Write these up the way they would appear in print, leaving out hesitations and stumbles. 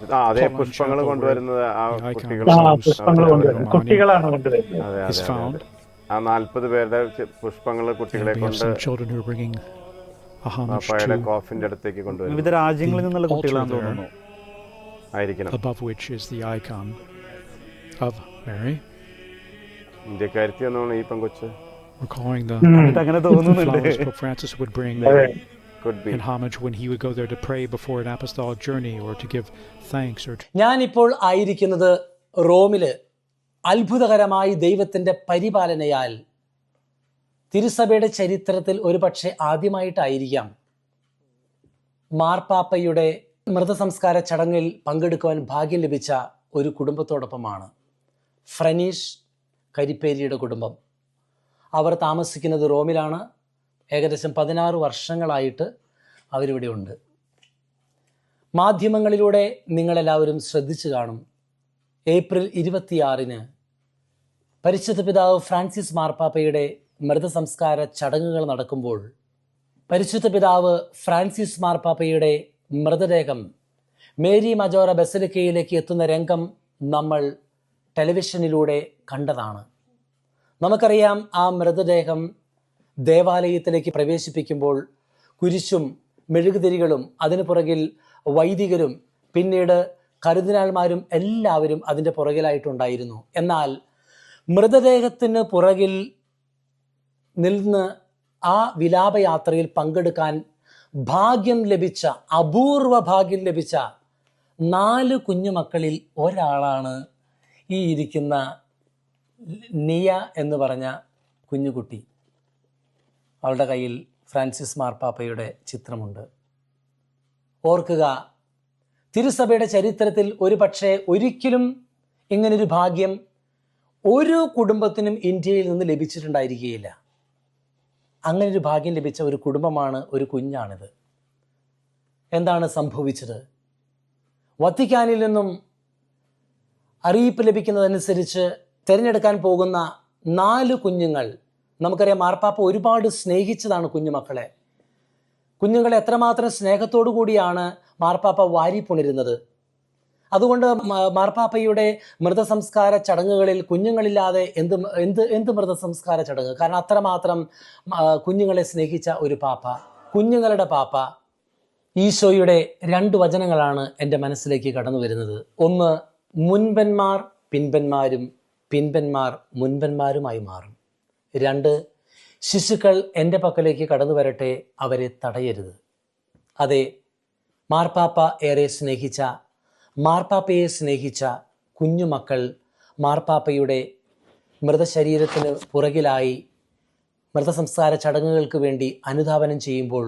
അതെ, Pollen പുഷ്പങ്ങൾ Chapel, where കൊണ്ടുവരുന്നത് ആ the icon കുട്ടികൾ. പുഷ്പങ്ങൾ കൊണ്ടുവരുന്നത് കുട്ടികളാണ് കൊണ്ടുവരുന്നത്. അതെ is അതെ അതെ found. അതെ. ആ 40 പേരുടെ പുഷ്പങ്ങൾ കുട്ടികളെ And we have കൊണ്ട് some children who are bringing a homage പാപ്പയുടെ to കോഫിന്റെ അടുത്തേക്ക് കൊണ്ടുവരും. വിവിധ രാജ്യങ്ങളിൽ നിന്നുള്ള the കുട്ടികളാണെന്ന് altar തോന്നുന്നു. ആയിരിക്കണം. above which is the icon of Mary. ഇന്ത്യക്കാരത്തി ഒന്നാണ് ഈ പെങ്കൊച്ച്. Recalling the അങ്ങനെ തോന്നുന്നുണ്ട്. flowers Pope Francis would bring അതെ. Could be. in homage when he would go there to pray before an apostolic journey or to give thanks or to ഞാനിപ്പോൾ ആയിരിക്കുന്നത് റോമില് അത്ഭുതകരമായി ദൈവത്തിൻ്റെ പരിപാലനയാൽ തിരുസഭയുടെ ചരിത്രത്തിൽ ഒരുപക്ഷെ ആദ്യമായിട്ടായിരിക്കാം മാർപ്പാപ്പയുടെ മൃതസംസ്കാര ചടങ്ങിൽ പങ്കെടുക്കുവാൻ ഭാഗ്യം ലഭിച്ച ഒരു കുടുംബത്തോടൊപ്പമാണ്. ഫ്രനീഷ് കരിപ്പേരിയുടെ കുടുംബം. അവർ താമസിക്കുന്നത് റോമിലാണ്. ഏകദേശം 16 വർഷങ്ങളായിട്ട് അവരിവിടെ ഉണ്ട്. മാധ്യമങ്ങളിലൂടെ നിങ്ങളെല്ലാവരും ശ്രദ്ധിച്ചു കാണും. ഏപ്രിൽ 26-ന് പരിശുദ്ധ പിതാവ് ഫ്രാൻസിസ് മാർപ്പാപ്പയുടെ മൃതസംസ്കാര ചടങ്ങുകൾ നടക്കുമ്പോൾ പരിശുദ്ധ പിതാവ് ഫ്രാൻസിസ് മാർപ്പാപ്പയുടെ മൃതദേഹം മേരി മജോറ ബസിലിക്കയിലേക്ക് എത്തുന്ന രംഗം നമ്മൾ ടെലിവിഷനിലൂടെ കണ്ടതാണ്. നമുക്കറിയാം, ആ മൃതദേഹം ദേവാലയത്തിലേക്ക് പ്രവേശിപ്പിക്കുമ്പോൾ കുരിശും മെഴുകുതിരികളും അതിനു പുറകിൽ വൈദികരും പിന്നീട് കർദിനാൾമാരും എല്ലാവരും അതിൻ്റെ പുറകിലായിട്ടുണ്ടായിരുന്നു. എന്നാൽ മൃതദേഹത്തിന് പുറകിൽ നിന്ന് ആ വിലാപയാത്രയിൽ പങ്കെടുക്കാൻ അപൂർവ ഭാഗ്യം ലഭിച്ച 4 കുഞ്ഞുമക്കളിൽ ഒരാളാണ് ഈ ഇരിക്കുന്ന നിയ എന്ന് പറഞ്ഞ കുഞ്ഞുകുട്ടി. അവളുടെ കയ്യിൽ ഫ്രാൻസിസ് മാർപ്പാപ്പയുടെ ചിത്രമുണ്ട്. ഓർക്കുക, തിരുസഭയുടെ ചരിത്രത്തിൽ ഒരിക്കലും ഇങ്ങനൊരു ഭാഗ്യം ഒരു കുടുംബത്തിനും ഇന്ത്യയിൽ നിന്ന് ലഭിച്ചിട്ടുണ്ടായിരിക്കുകയില്ല. അങ്ങനൊരു ഭാഗ്യം ലഭിച്ച ഒരു കുടുംബമാണ്, ഒരു കുഞ്ഞാണിത്. എന്താണ് സംഭവിച്ചത്? വത്തിക്കാനിൽ നിന്നും അറിയിപ്പ് ലഭിക്കുന്നതനുസരിച്ച് തിരഞ്ഞെടുക്കാൻ പോകുന്ന 4 കുഞ്ഞുങ്ങൾ, നമുക്കറിയാം മാർപ്പാപ്പ ഒരുപാട് സ്നേഹിച്ചതാണ് കുഞ്ഞുമക്കളെ. കുഞ്ഞുങ്ങളെ എത്രമാത്രം സ്നേഹത്തോടു കൂടിയാണ് മാർപ്പാപ്പ വാരിപ്പുണരുന്നത്. അതുകൊണ്ട് മാർപ്പാപ്പയുടെ മൃതസംസ്കാര ചടങ്ങുകളിൽ കുഞ്ഞുങ്ങളില്ലാതെ എന്ത് മൃതസംസ്കാര ചടങ്ങ്? കാരണം അത്രമാത്രം കുഞ്ഞുങ്ങളെ സ്നേഹിച്ച ഒരു പാപ്പ, കുഞ്ഞുങ്ങളുടെ പാപ്പ. ഈശോയുടെ 2 വചനങ്ങളാണ് എൻ്റെ മനസ്സിലേക്ക് കടന്നു വരുന്നത്. ഒന്ന്, മുൻപന്മാർ പിൻപന്മാരും പിൻപന്മാർ മുൻപന്മാരുമായി മാറും. 2, ശിശുക്കൾ എൻ്റെ പക്കലേക്ക് കടന്നു വരട്ടെ, അവരെ തടയരുത്. അതെ, മാർപ്പാപ്പയെ സ്നേഹിച്ച കുഞ്ഞുമക്കൾ മാർപ്പാപ്പയുടെ മൃതശരീരത്തിന് പുറകിലായി മൃതസംസ്കാര ചടങ്ങുകൾക്ക് വേണ്ടി അനുധാവനം ചെയ്യുമ്പോൾ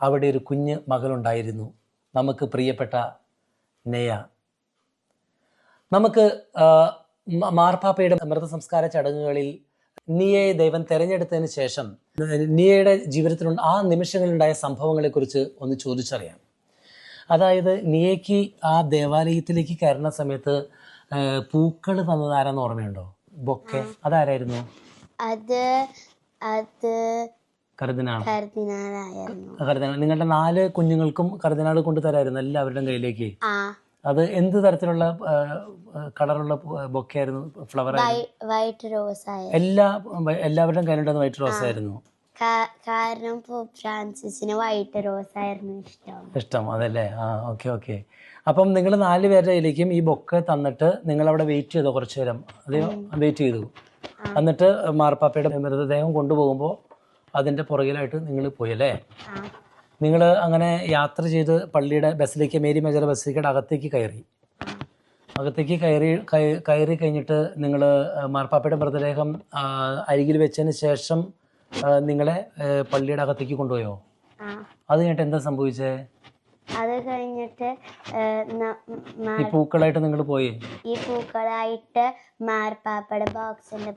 അവിടെ ഒരു കുഞ്ഞ് മകളുണ്ടായിരുന്നു, നമുക്ക് പ്രിയപ്പെട്ട നെയ. നമുക്ക് മാർപ്പാപ്പയുടെ മൃതസംസ്കാര ചടങ്ങുകളിൽ നിയയെ ദൈവം തിരഞ്ഞെടുത്തതിന് ശേഷം നിയയുടെ ജീവിതത്തിലുള്ള ആ നിമിഷങ്ങളിലുണ്ടായ സംഭവങ്ങളെക്കുറിച്ച് ഒന്ന് ചോദിച്ചറിയാം. അതായത്, നിയയ്ക്ക് ആ ദേവാലയത്തിലേക്ക് കയറുന്ന സമയത്ത് പൂക്കൾ തന്നത് ആരാന്ന് ഓർമ്മയുണ്ടോ? ബൊക്കെ അതാരായിരുന്നു? കർദിനാൾ. നിങ്ങളുടെ 4 കുഞ്ഞുങ്ങൾക്കും കർദിനാൾ കൊണ്ട് തരായിരുന്നു എല്ലാവരുടെയും കയ്യിലേക്ക്. അത് എന്ത് തരത്തിലുള്ള കളറുള്ള ബൊക്കെ ആയിരുന്നു? ഫ്ലവർ? White rose. എല്ലാവരുടെയും കയ്യിലുണ്ടായിരുന്ന വൈറ്റ് റോസ് ആയിരുന്നു. കാരണം ഫ്രാൻസിസിന് വൈറ്റ് റോസ് ആയിരുന്നു ഇഷ്ടം. അതല്ലേ? ഓക്കെ. അപ്പം നിങ്ങൾ 4 പേരുടെ കയ്യിലേക്കും ഈ ബൊക്കെ തന്നിട്ട് നിങ്ങൾ അവിടെ വെയിറ്റ് ചെയ്തോ? കുറച്ചു നേരം വെയിറ്റ് ചെയ്തു. എന്നിട്ട് മാർപ്പാപ്പയുടെ മൃതദേഹം കൊണ്ടുപോകുമ്പോൾ അതിൻ്റെ പുറകിലായിട്ട് നിങ്ങൾ പോയി അല്ലേ? നിങ്ങൾ അങ്ങനെ യാത്ര ചെയ്ത് പള്ളിയുടെ ബസിലിക്ക, മേരി മജോറ ബസിലിക്കയുടെ അകത്തേക്ക് കയറി കഴിഞ്ഞിട്ട് നിങ്ങൾ മാർപ്പാപ്പയുടെ മൃതദേഹം അരികിൽ വെച്ചതിന് ശേഷം നിങ്ങളെ പള്ളിയുടെ അകത്തേക്ക് കൊണ്ടുപോയോ? അത് കഴിഞ്ഞിട്ട് എന്താ സംഭവിച്ചേ? അത് കഴിഞ്ഞിട്ട് ഈ പൂക്കളായിട്ട് നിങ്ങൾ പോയി. ഈ പൂക്കളായിട്ട് മാർപ്പാപ്പയുടെ ബോക്സിന്റെ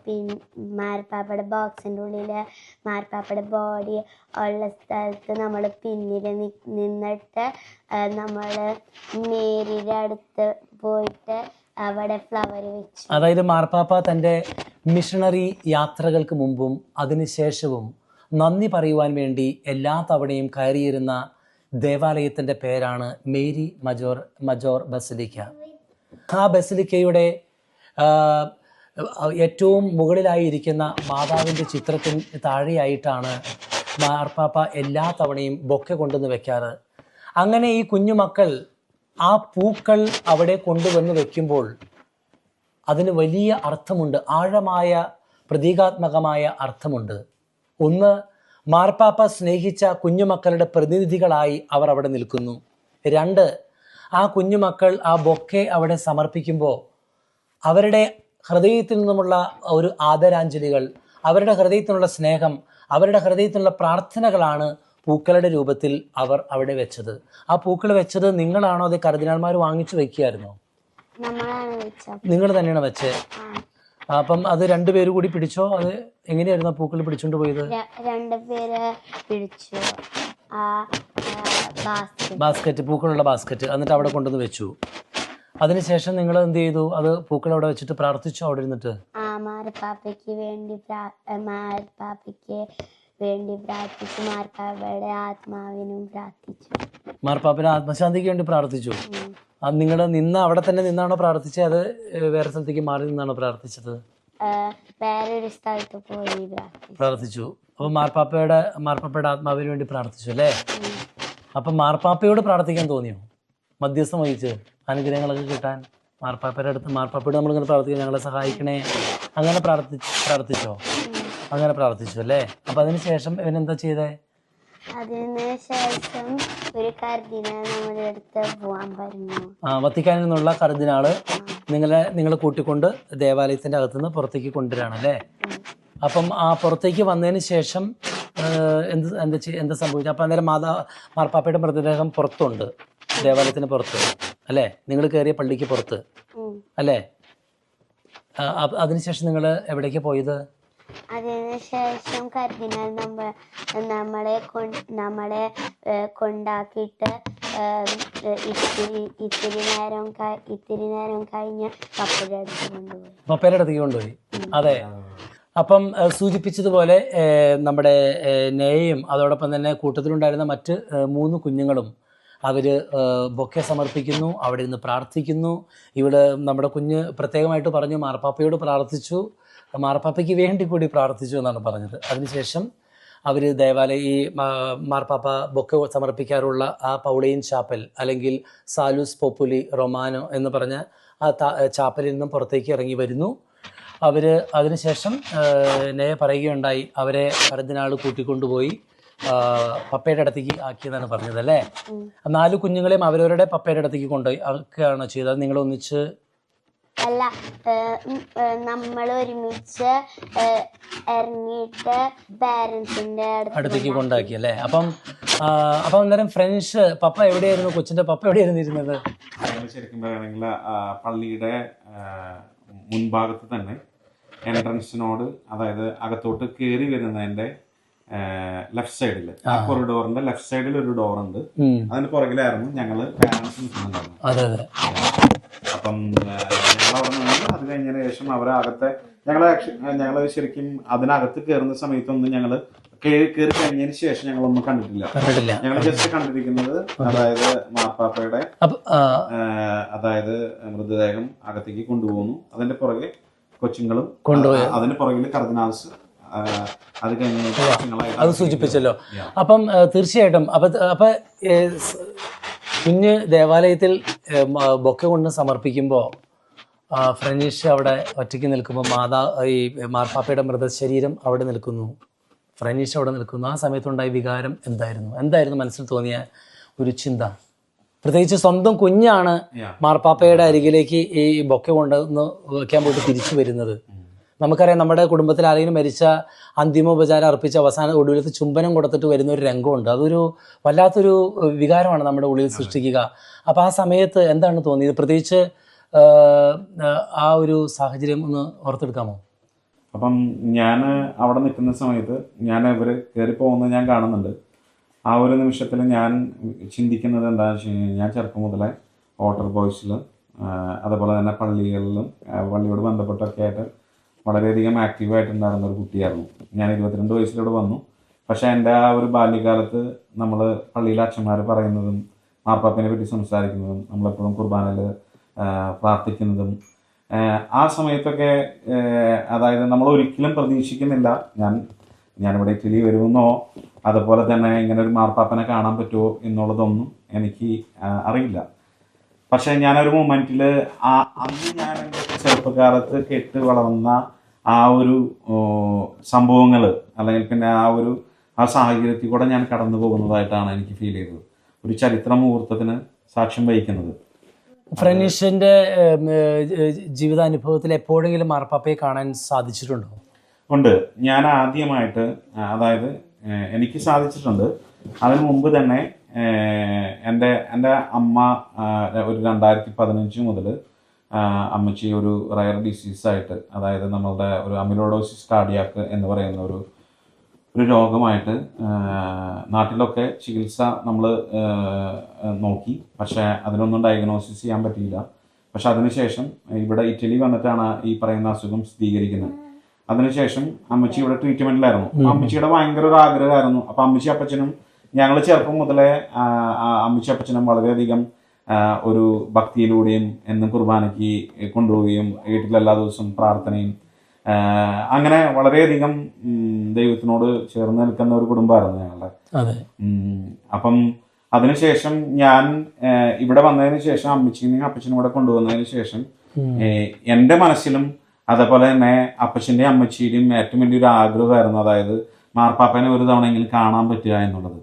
ഉള്ളില് മാർപ്പാപ്പയുടെ ബോഡി ഉള്ള സ്ഥലത്ത് നമ്മൾ പിന്നിൽ നിന്നിട്ട് നമ്മള് മേരിയുടെ അടുത്ത് പോയിട്ട് അവിടെ ഫ്ലവർ വെച്ചു. അതായത് മാർപ്പാപ്പ തൻ്റെ മിഷണറി യാത്രകൾക്ക് മുമ്പും അതിനുശേഷവും നന്ദി പറയുവാൻ വേണ്ടി എല്ലാ തവണയും കയറിയിരുന്ന ദേവാലയത്തിൻ്റെ പേരാണ് മേരി മജോർ ബസിലിക്ക. ആ ബസിലിക്കയുടെ ഏറ്റവും മുകളിലായിരിക്കുന്ന മാതാവിൻ്റെ ചിത്രത്തിന് താഴെയായിട്ടാണ് മാർപ്പാപ്പ എല്ലാ തവണയും ബൊക്കെ കൊണ്ടുവന്ന് വെക്കാറ്. അങ്ങനെ ഈ കുഞ്ഞുമക്കൾ ആ പൂക്കൾ അവിടെ കൊണ്ടുവന്ന് വെക്കുമ്പോൾ അതിന് വലിയ അർത്ഥമുണ്ട്, ആഴമായ പ്രതീകാത്മകമായ അർത്ഥമുണ്ട്. ഒന്ന്, മാർപ്പാപ്പ സ്നേഹിച്ച കുഞ്ഞുമക്കളുടെ പ്രതിനിധികളായി അവർ അവിടെ നിൽക്കുന്നു. രണ്ട്, ആ കുഞ്ഞുമക്കൾ ആ ബൊക്കെ അവിടെ സമർപ്പിക്കുമ്പോൾ അവരുടെ ഹൃദയത്തിൽ നിന്നുമുള്ള ഒരു ആദരാഞ്ജലികൾ, അവരുടെ ഹൃദയത്തിനുള്ള സ്നേഹം, അവരുടെ ഹൃദയത്തിനുള്ള പ്രാർത്ഥനകളാണ് പൂക്കളുടെ രൂപത്തിൽ അവർ അവിടെ വെച്ചത്. ആ പൂക്കൾ വെച്ചത് നിങ്ങളാണോ അത് കർദിനാൾമാർ വാങ്ങിച്ചു വെക്കുകയായിരുന്നോ? നിങ്ങൾ തന്നെയാണ് വെച്ചത്. അപ്പം അത് രണ്ടുപേര് കൂടി പിടിച്ചോ? അത് എങ്ങനെയായിരുന്നു ആ പൂക്കൾ പിടിച്ചോണ്ട് പോയത്? രണ്ടുപേര് പിടിച്ചു ബാസ്ക്കറ്റ്, പൂക്കളുള്ള ബാസ്ക്കറ്റ്. എന്നിട്ട് അവിടെ കൊണ്ടുവന്ന് വെച്ചു. അതിനുശേഷം നിങ്ങൾ എന്ത് ചെയ്തു? അത് പൂക്കൾ അവിടെ വെച്ചിട്ട് പ്രാർത്ഥിച്ചു അവിടെ ഇരുന്നിട്ട്? മാർപ്പാപ്പയ്ക്ക് വേണ്ടി പ്രാർത്ഥിച്ചു. മാർപ്പാപ്പയുടെ ആത്മാവിനും പ്രാർത്ഥിച്ചു. മാർപ്പാപ്പയുടെ ആത്മശാന്തിക്ക് വേണ്ടി പ്രാർത്ഥിച്ചു. അത് നിങ്ങൾ അവിടെ തന്നെ നിന്നാണോ പ്രാർത്ഥിച്ചത്? അത് വേറെ സ്ഥലത്തേക്ക് മാറി നിന്നാണോ പ്രാർത്ഥിച്ചത്? വേറൊരു സ്ഥലത്ത് പോയി പ്രാർത്ഥിച്ചു. അപ്പൊ മാർപ്പാപ്പയുടെ ആത്മാവിന് വേണ്ടി പ്രാർത്ഥിച്ചു അല്ലേ? അപ്പൊ മാർപ്പാപ്പയോട് പ്രാർത്ഥിക്കാൻ തോന്നിയോ? മധ്യസ്ഥം വഹിച്ച് അനുഗ്രഹങ്ങളൊക്കെ കിട്ടാൻ മാർപ്പാപ്പയോട് നമ്മളിങ്ങനെ പ്രാർത്ഥിക്കും, ഞങ്ങളെ സഹായിക്കണേ, അങ്ങനെ പ്രാർത്ഥിച്ചോ? അങ്ങനെ പ്രാർത്ഥിച്ചു അല്ലേ? അപ്പൊ അതിനുശേഷം ഇവനെന്താ ചെയ്തേ? അതിനുശേഷം ഒരു കർദിനാൾ നമ്മുടെ അടുത്ത് പോവാൻ പറഞ്ഞു. വത്തിക്കാനിൽ നിന്നുള്ള കർദിനാള് നിങ്ങളെ കൂട്ടിക്കൊണ്ട് ദേവാലയത്തിന്റെ അകത്തുനിന്ന് പുറത്തേക്ക് കൊണ്ടുവരാണ് അല്ലേ? അപ്പം ആ പുറത്തേക്ക് വന്നതിന് ശേഷം എന്താ സംഭവിച്ചത്? അപ്പം അന്നേരം മാർപ്പാപ്പയുടെ മൃതദേഹം പുറത്തുണ്ട്, ദേവാലയത്തിന് പുറത്ത് അല്ലേ? നിങ്ങൾ കയറിയ പള്ളിക്ക് പുറത്ത് അല്ലേ? അതിനുശേഷം നിങ്ങൾ എവിടേക്ക് പോയത്? അതിനുശേഷം കർദിനാൾ നമ്മളെ കൊണ്ടാക്കിയിട്ട് ഇത്തിരി നേരം കഴിഞ്ഞ് പപ്പയുടെ അടുത്തേക്ക് കൊണ്ടുപോയി. അതെ. അപ്പം സൂചിപ്പിച്ചതുപോലെ നമ്മുടെ നെയയും അതോടൊപ്പം തന്നെ കൂട്ടത്തിലുണ്ടായിരുന്ന മറ്റ് 3 കുഞ്ഞുങ്ങളും അവർ ബൊക്കെ സമർപ്പിക്കുന്നു, അവിടെ നിന്ന് പ്രാർത്ഥിക്കുന്നു. ഇവിടെ നമ്മുടെ കുഞ്ഞ് പ്രത്യേകമായിട്ട് പറഞ്ഞു മാർപ്പാപ്പയോട് പ്രാർത്ഥിച്ചു, മാർപ്പാപ്പയ്ക്ക് വേണ്ടി കൂടി പ്രാർത്ഥിച്ചു എന്നാണ് പറഞ്ഞത്. അതിനുശേഷം അവർ ഈ മാർപ്പാപ്പ ബൊക്കെ സമർപ്പിക്കാറുള്ള ആ പൗളീൻ ചാപ്പൽ അല്ലെങ്കിൽ സാലൂസ് പോപ്പുലി റൊമാനോ എന്ന് പറഞ്ഞ ആ ചാപ്പലിൽ നിന്നും പുറത്തേക്ക് ഇറങ്ങി വരുന്നു. അവർ അതിനുശേഷം നെയ പറയുകയുണ്ടായി, അവരെ കർദിനാൾ കൂട്ടിക്കൊണ്ടുപോയി പപ്പയുടെ അടുത്തേക്ക് ആക്കിയതാണ് പറഞ്ഞത് അല്ലേ? 4 കുഞ്ഞുങ്ങളെയും അവരവരുടെ പപ്പയുടെ അടുത്തേക്ക് കൊണ്ടുപോയി ആക്കുകയാണോ ചെയ്തത്? നിങ്ങൾ ഒന്നിച്ച് അല്ല, നമ്മൾ ഒരുമിച്ച് ഇറങ്ങിയിട്ട് പാരന്റ്സിന്റെ അടുത്തേക്ക് കൊണ്ടാക്കി അല്ലേ? അപ്പം അന്നേരം ഫ്രണ്ട്സ് പപ്പ എവിടെയായിരുന്നു? കൊച്ചിന്റെ പപ്പ എവിടെയായിരുന്നു ഇരുന്നത്? ശരിക്കും പറയുകയാണെങ്കിൽ പള്ളിയുടെ മുൻഭാഗത്ത് തന്നെ എൻട്രൻസിനോട്, അതായത് അകത്തോട്ട് കയറി വരുന്നതിന്റെ ലെഫ്റ്റ് സൈഡിൽ, ആ കൊറിഡോറിന്റെ ലെഫ്റ്റ് സൈഡിൽ ഒരു ഡോർ ഉണ്ട്. അതിന് പുറകിലായിരുന്നു ഞങ്ങള് പാരന്റ്സ് നിൽക്കുന്നുണ്ടായിരുന്നു. അപ്പം ഞങ്ങളവിടെ നിന്ന് അത് കഴിഞ്ഞതിന് ശേഷം അവരെ അകത്തെ ഞങ്ങള് ശരിക്കും അതിനകത്ത് കയറുന്ന സമയത്തൊന്നും ഞങ്ങള് കയറി കഴിഞ്ഞതിന് ശേഷം ഞങ്ങളൊന്നും കണ്ടിട്ടില്ല. ഞങ്ങൾ ജസ്റ്റ് കണ്ടിരിക്കുന്നത് അതായത് മാർപ്പാപ്പയുടെ അതായത് മൃതദേഹം അകത്തേക്ക് കൊണ്ടുപോകുന്നു, അതിന്റെ പുറകെ കൊച്ചുങ്ങളും കൊണ്ടുപോയി, അതിന്റെ പുറകിൽ കർദിനാൾസ് അത് കഴിഞ്ഞ അത് സൂചിപ്പിച്ചല്ലോ. അപ്പം തീർച്ചയായിട്ടും അപ്പൊ കുഞ്ഞ് ദേവാലയത്തിൽ ബൊക്കെ കൊണ്ട് സമർപ്പിക്കുമ്പോൾ ഫ്രനീഷ് അവിടെ ഒറ്റയ്ക്ക് നിൽക്കുമ്പോൾ ഈ മാർപ്പാപ്പയുടെ മൃതശരീരം അവിടെ നിൽക്കുന്നു, ഫ്രനീഷ് അവിടെ നിൽക്കുന്നു. ആ സമയത്തുണ്ടായ വികാരം എന്തായിരുന്നു മനസ്സിൽ തോന്നിയ ഒരു ചിന്ത? പ്രത്യേകിച്ച് സ്വന്തം കുഞ്ഞാണ് മാർപ്പാപ്പയുടെ അരികിലേക്ക് ഈ ബൊക്കെ കൊണ്ടുവന്ന് വയ്ക്കാൻ പോയിട്ട് തിരിച്ചു വരുന്നത്. നമുക്കറിയാം, നമ്മുടെ കുടുംബത്തിൽ ആരെങ്കിലും മരിച്ച അന്തിമോപചാരം അർപ്പിച്ച് അവസാന ഒടുവിലത്തെ ചുംബനം കൊടുത്തിട്ട് വരുന്ന ഒരു രംഗമുണ്ട്. അതൊരു വല്ലാത്തൊരു വികാരമാണ് നമ്മുടെ ഉള്ളിൽ സൃഷ്ടിക്കുക. അപ്പം ആ സമയത്ത് എന്താണ് തോന്നിയത്? പ്രത്യേകിച്ച് ആ ഒരു സാഹചര്യം ഒന്ന് ഓർത്തെടുക്കാമോ? അപ്പം ഞാൻ അവിടെ നിൽക്കുന്ന സമയത്ത് ഞാൻ ഇവർ കയറി പോകുന്നത് ഞാൻ കാണുന്നുണ്ട്. ആ ഒരു നിമിഷത്തിൽ ഞാൻ ചിന്തിക്കുന്നത് എന്താണെന്ന് വെച്ച് കഴിഞ്ഞാൽ, ഞാൻ ചെറുപ്പം മുതലേ വാട്ടർ ബോയ്സിലും അതുപോലെ തന്നെ പള്ളികളിലും പള്ളിയോട് ബന്ധപ്പെട്ടൊക്കെ ആയിട്ട് വളരെയധികം ആക്റ്റീവായിട്ടുണ്ടായിരുന്ന ഒരു കുട്ടിയായിരുന്നു. ഞാൻ 22 വയസ്സിലൂടെ വന്നു. പക്ഷെ എൻ്റെ ആ ഒരു ബാല്യകാലത്ത് നമ്മൾ പള്ളിയിലെ അച്ഛന്മാർ പറയുന്നതും മാർപ്പാപ്പനെ പറ്റി സംസാരിക്കുന്നതും നമ്മളെപ്പോഴും കുർബാനയിൽ പ്രാർത്ഥിക്കുന്നതും ആ സമയത്തൊക്കെ അതായത് നമ്മൾ ഒരിക്കലും പ്രതീക്ഷിക്കുന്നില്ല ഞാനിവിടെ ഇറ്റലി വരുമെന്നോ അതുപോലെ തന്നെ ഇങ്ങനെ ഒരു മാർപ്പാപ്പനെ കാണാൻ പറ്റുമോ എന്നുള്ളതൊന്നും എനിക്ക് അറിയില്ല. പക്ഷെ ഞാനൊരു മൊമെന്റിൽ അന്ന് ഞാൻ എൻ്റെ ചെറുപ്പകാലത്ത് കേട്ട് വളർന്ന ആ ഒരു സംഭവങ്ങൾ അല്ലെങ്കിൽ പിന്നെ ആ സാഹചര്യത്തിൽ കൂടെ ഞാൻ കടന്നു പോകുന്നതായിട്ടാണ് എനിക്ക് ഫീൽ ചെയ്തത്. ഒരു ചരിത്ര മുഹൂർത്തത്തിന് സാക്ഷ്യം വഹിക്കുന്നത്. ഫ്രനീഷിന്റെ ജീവിതാനുഭവത്തിൽ എപ്പോഴെങ്കിലും മാർപ്പാപ്പയെ കാണാൻ സാധിച്ചിട്ടുണ്ടോ? ഉണ്ട്. ഞാൻ ആദ്യമായിട്ട് അതായത് എനിക്ക് സാധിച്ചിട്ടുണ്ട്. അതിനു മുമ്പ് തന്നെ എൻ്റെ അമ്മ ഒരു 2015 മുതൽ അമ്മച്ചി ഒരു റയർ ഡിസീസായിട്ട്, അതായത് നമ്മളുടെ ഒരു അമിലോഡോസിസ് കാർഡിയാക്ക് എന്ന് പറയുന്ന ഒരു രോഗമായിട്ട് നാട്ടിലൊക്കെ ചികിത്സ നമ്മൾ നോക്കി. പക്ഷേ അതിനൊന്നും ഡയഗ്നോസിസ് ചെയ്യാൻ പറ്റിയില്ല. പക്ഷെ അതിനുശേഷം ഇവിടെ ഇറ്റലി വന്നിട്ടാണ് ഈ പറയുന്ന അസുഖം സ്ഥിരീകരിക്കുന്നത്. അതിനുശേഷം അമ്മച്ചി ഇവിടെ ട്രീറ്റ്മെന്റിലായിരുന്നു. അമ്മച്ചിയുടെ ഭയങ്കര ഒരു ആഗ്രഹമായിരുന്നു. അപ്പം അമ്മച്ചി അപ്പച്ചനും ഞങ്ങൾ ചെറുപ്പം മുതലേ അമ്മച്ചി അപ്പച്ചനും വളരെയധികം ഒരു ഭക്തിയിലൂടെയും എന്നും കുർബാനയ്ക്ക് കൊണ്ടുപോവുകയും വീട്ടിലെല്ലാ ദിവസവും പ്രാർത്ഥനയും അങ്ങനെ വളരെയധികം ദൈവത്തിനോട് ചേർന്ന് നിൽക്കുന്ന ഒരു കുടുംബമായിരുന്നു ഞങ്ങളുടെ. അപ്പം അതിനുശേഷം ഞാൻ ഇവിടെ വന്നതിന് ശേഷം അമ്മച്ചിനെയും അപ്പച്ചനും കൂടെ കൊണ്ടുവന്നതിന് ശേഷം എൻ്റെ മനസ്സിലും അതേപോലെ തന്നെ അപ്പച്ചൻ്റെയും അമ്മച്ചിയുടെയും ഏറ്റവും വലിയൊരു ആഗ്രഹമായിരുന്നു, അതായത് മാർപ്പാപ്പനെ ഒരു തവണയെങ്കിലും കാണാൻ പറ്റുക എന്നുള്ളത്.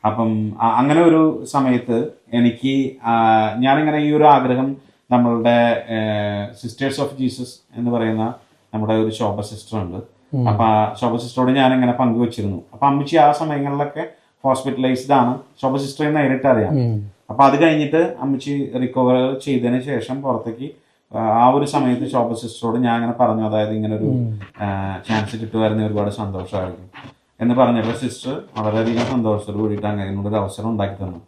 അപ്പം അങ്ങനെ ഒരു സമയത്ത് എനിക്ക് ഞാനിങ്ങനെ ഈ ഒരു ആഗ്രഹം നമ്മളുടെ സിസ്റ്റേഴ്സ് ഓഫ് ജീസസ് എന്ന് പറയുന്ന നമ്മുടെ ഒരു ശോഭ സിസ്റ്റർ ഉണ്ട്. അപ്പൊ ആ ശോഭ സിസ്റ്ററോട് ഞാനിങ്ങനെ പങ്കുവച്ചിരുന്നു. അപ്പൊ അമ്മച്ചി ആ സമയങ്ങളിലൊക്കെ ഹോസ്പിറ്റലൈസ്ഡ് ആണ്. ശോഭ സിസ്റ്ററെ നേരിട്ട് അറിയാം. അപ്പൊ അത് കഴിഞ്ഞിട്ട് അമ്മച്ചി റിക്കവർ ചെയ്തതിന് ശേഷം പുറത്തേക്ക് ആ ഒരു സമയത്ത് ശോഭ സിസ്റ്ററോട് ഞാൻ അങ്ങനെ പറഞ്ഞു, അതായത് ഇങ്ങനെ ഒരു ചാൻസ് കിട്ടുമായിരുന്നു, ഒരുപാട് സന്തോഷമായിരിക്കും എന്ന് പറഞ്ഞപ്പോൾ സിസ്റ്റർ വളരെയധികം സന്തോഷത്തോട് കൂടിയിട്ട് അങ്ങനെ ഒരു അവസരം ഉണ്ടാക്കി തന്നു.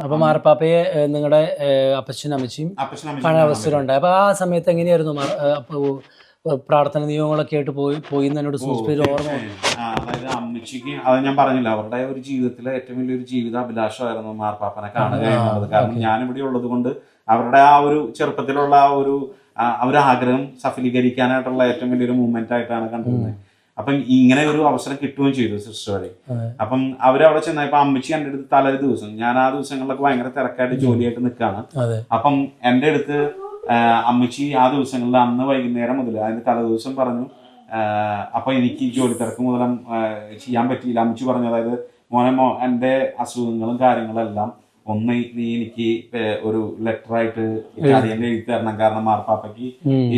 അപ്പം മാർപ്പാപ്പയെ നിങ്ങളുടെ അപ്പച്ചനും അമ്മച്ചിയും കാണാൻ അവസരം ഉണ്ടായി. അപ്പൊ ആ സമയത്ത് എങ്ങനെയായിരുന്നു പ്രാർത്ഥന നിയമങ്ങളൊക്കെ ആയിട്ട് പോയി എന്നോട് സൂചിപ്പിച്ച ഓർമ്മ? അതായത് അമ്മച്ചിക്ക് അത് ഞാൻ പറഞ്ഞില്ല, അവരുടെ ഒരു ജീവിതത്തിലെ ഏറ്റവും വലിയൊരു ജീവിത അഭിലാഷമായിരുന്നു മാർപ്പാപ്പനെ കാണുക എന്നുള്ളത്. കാരണം ഞാനിവിടെ ഉള്ളത് കൊണ്ട് അവരുടെ ആ ഒരു ചെറുപ്പത്തിലുള്ള ആ ഒരു ആഗ്രഹം സഫലീകരിക്കാനായിട്ടുള്ള ഏറ്റവും വലിയൊരു മൂവ്മെന്റ് ആയിട്ടാണ് കണ്ടിരുന്നത്. അപ്പം ഇങ്ങനെ ഒരു അവസരം കിട്ടുകയും ചെയ്തു സിസ്റ്റർ വഴി. അപ്പം അവരവിടെ ചെന്നപ്പോ അമ്മച്ചി എൻ്റെ അടുത്ത് തലേ ദിവസം, ഞാൻ ആ ദിവസങ്ങളിലൊക്കെ ഭയങ്കര തിരക്കായിട്ട് ജോലിയായിട്ട് നിൽക്കുകയാണ്. അപ്പം എൻ്റെ അടുത്ത് അമ്മച്ചി ആ ദിവസങ്ങളിൽ അന്ന് വൈകുന്നേരം മുതൽ അതിന് തലേദിവസം പറഞ്ഞു, അപ്പൊ എനിക്ക് ജോലി തിരക്ക് മൂലം ചെയ്യാൻ പറ്റിയില്ല. അമ്മച്ചി പറഞ്ഞു, അതായത് മോനെ എൻ്റെ അസുഖങ്ങളും കാര്യങ്ങളെല്ലാം ഒന്ന് നീ എനിക്ക് ഒരു ലെറ്ററായിട്ട് ഇറ്റാലിയനിൽ എഴുതി തരണം, കാരണം മാർപ്പാപ്പയ്ക്ക്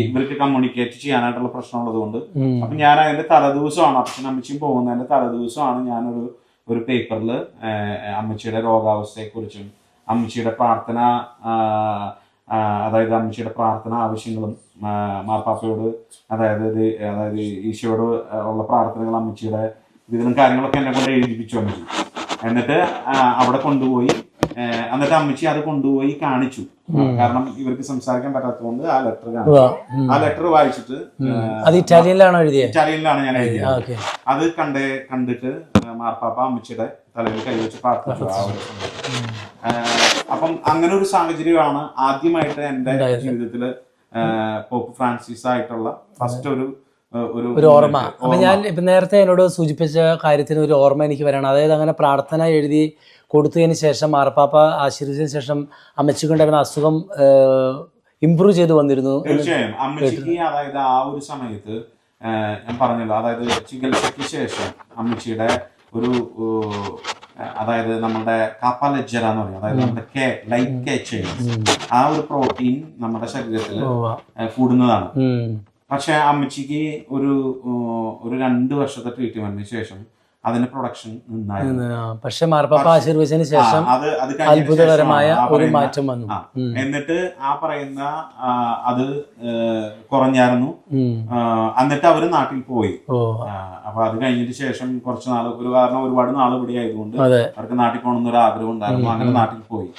ഇവർക്ക് കമ്മ്യൂണിക്കേറ്റ് ചെയ്യാനായിട്ടുള്ള പ്രശ്നമുള്ളത് കൊണ്ട്. അപ്പൊ ഞാൻ അതിന്റെ തലേദിവസമാണ് അപ്പച്ചനും അമ്മച്ചിയും പോകുന്നതിന്റെ തലേദിവസമാണ് ഞാനൊരു പേപ്പറിൽ അമ്മച്ചിയുടെ രോഗാവസ്ഥയെക്കുറിച്ചും അമ്മച്ചിയുടെ പ്രാർത്ഥന, അതായത് അമ്മച്ചിയുടെ പ്രാർത്ഥന ആവശ്യങ്ങളും മാർപ്പാപ്പയോട് അതായത് ഈശോയോട് ഉള്ള പ്രാർത്ഥനകൾ അമ്മച്ചിയുടെ ഇതിലും കാര്യങ്ങളൊക്കെ എന്നെ കൊണ്ട് എഴുതിപ്പിച്ചു അമ്മച്ചി. എന്നിട്ട് അവിടെ കൊണ്ടുപോയി, എന്നിട്ട് അമ്മച്ചി അത് കൊണ്ടുപോയി കാണിച്ചു. കാരണം ഇവർക്ക് സംസാരിക്കാൻ പറ്റാത്തതുകൊണ്ട് ആ ലെറ്റർ കാണിച്ചു. ആ ലെറ്റർ വായിച്ചിട്ട് ഇറ്റാലിയനിലാണ് എഴുതിയത്. ഇറ്റാലിയനിലാണ് ഞാൻ എഴുതിയത്. അത് കണ്ടിട്ട് മാർപ്പാപ്പ അമ്മച്ചിയുടെ തലയിൽ കൈവച്ച് പ്രാർത്ഥിച്ചു ആ ഒരു സമയത്ത്. അപ്പം അങ്ങനെ ഒരു സാഹചര്യമാണ് ആദ്യമായിട്ട് എൻ്റെ ജീവിതത്തില് പോപ്പ് ഫ്രാൻസിസ് ആയിട്ടുള്ള ഫസ്റ്റ് ഒരു ഓർമ്മ. അപ്പൊ ഞാൻ ഇപ്പൊ നേരത്തെ എന്നോട് സൂചിപ്പിച്ച കാര്യത്തിന് ഒരു ഓർമ്മ എനിക്ക് വരണം. അതായത് അങ്ങനെ പ്രാർത്ഥന എഴുതി കൊടുത്തതിന് ശേഷം മാർപ്പാപ്പ ആശീർവദിച്ചതിന് ശേഷം അമ്മച്ചിക്കുണ്ടായിരുന്ന അസുഖം ഇംപ്രൂവ് ചെയ്ത് വന്നിരുന്നു. തീർച്ചയായും അമ്മച്ചിക്ക് അതായത് ആ ഒരു സമയത്ത് ഞാൻ പറഞ്ഞല്ലോ, അതായത് ചികിത്സയ്ക്ക് ശേഷം അമ്മച്ചിയുടെ ഒരു അതായത് നമ്മുടെ കാപ്പാലജ്ജറ എന്ന് പറയും, അതായത് നമ്മുടെ ലൈറ്റ് കേച്ചേഴ്സ്, ആ ഒരു പ്രോട്ടീൻ നമ്മുടെ ശരീരത്തിൽ കൂടുന്നതാണ്. പക്ഷെ അമ്മച്ചിക്ക് ഒരു 2 വർഷത്തെ ട്രീറ്റ്മെന്റിന് ശേഷം അതിന്റെ പ്രൊഡക്ഷൻ നിന്നായിരുന്നു. പക്ഷെ മാർപ്പാപ്പ ആശീർവദിച്ചതിന് ശേഷം അത്ഭുതകരമായ ഒരു മാറ്റം വന്നു. എന്നിട്ട് ആ പറയുന്ന അത് കുറഞ്ഞായിരുന്നു. എന്നിട്ട് അവര് നാട്ടിൽ പോയി. അപ്പൊ അത് കഴിഞ്ഞിട്ട് ശേഷം കുറച്ച് നാള് കാരണം ഒരുപാട് നാൾ ഇവിടെ ആയതുകൊണ്ട് അവർക്ക് നാട്ടിൽ പോകണമെന്ന് ഒരു ആഗ്രഹം ഉണ്ടായിരുന്നു. അങ്ങനെ നാട്ടിൽ പോയി.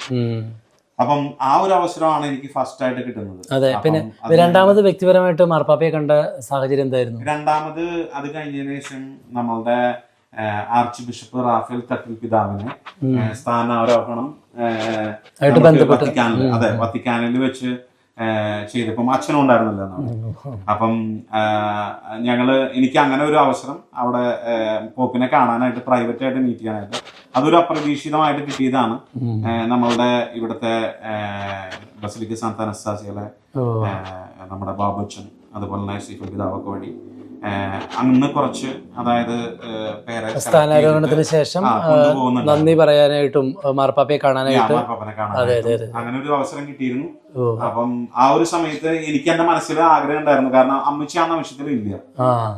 അപ്പം ആ ഒരു അവസരമാണ് എനിക്ക് ഫസ്റ്റ് ആയിട്ട് കിട്ടുന്നത്. അതെ. പിന്നെ രണ്ടാമത് വ്യക്തിപരമായിട്ട് മാർപ്പാപ്പയെ കണ്ട സാഹചര്യം എന്തായിരുന്നു? രണ്ടാമത് അത് കഴിഞ്ഞതിന് ശേഷം നമ്മളുടെ ആർച്ച് ബിഷപ്പ് റാഫേൽ തട്ടിൽ പിതാവിനെ സ്ഥാനാരോഹണം വത്തിക്കാനിൽ വെച്ച് ചെയ്തപ്പം അച്ഛനും ഉണ്ടായിരുന്നില്ല എന്നാണ്. അപ്പം എനിക്ക് അങ്ങനെ ഒരു അവസരം അവിടെ പോപ്പിനെ കാണാനായിട്ട് പ്രൈവറ്റ് ആയിട്ട് മീറ്റ് ചെയ്യാനായിട്ട് അതൊരു അപ്രതീക്ഷിതമായിട്ട് കിട്ടിയതാണ്. നമ്മളുടെ ഇവിടുത്തെ ബസലിക്ക സാന്താ അനസ്താസിയയിലെ നമ്മുടെ ബാബുച്ചൻ അതുപോലെ തന്നെ സീഫൽ പിതാവൊക്കെ വഴി അന്ന് കുറച്ച് അതായത് സ്ഥാനാരോഹണത്തിന് ശേഷം നന്ദി പറയാനായിട്ടും മാർപ്പാപ്പയെ കാണാനായിട്ടും അങ്ങനെ ഒരു അവസരം കിട്ടിയിരുന്നു. അപ്പം ആ ഒരു സമയത്ത് എനിക്ക് എന്റെ മനസ്സിൽ ആഗ്രഹം ഉണ്ടായിരുന്നു. കാരണം അമ്മച്ചി ആ നിമിഷത്തിൽ ഇല്ല.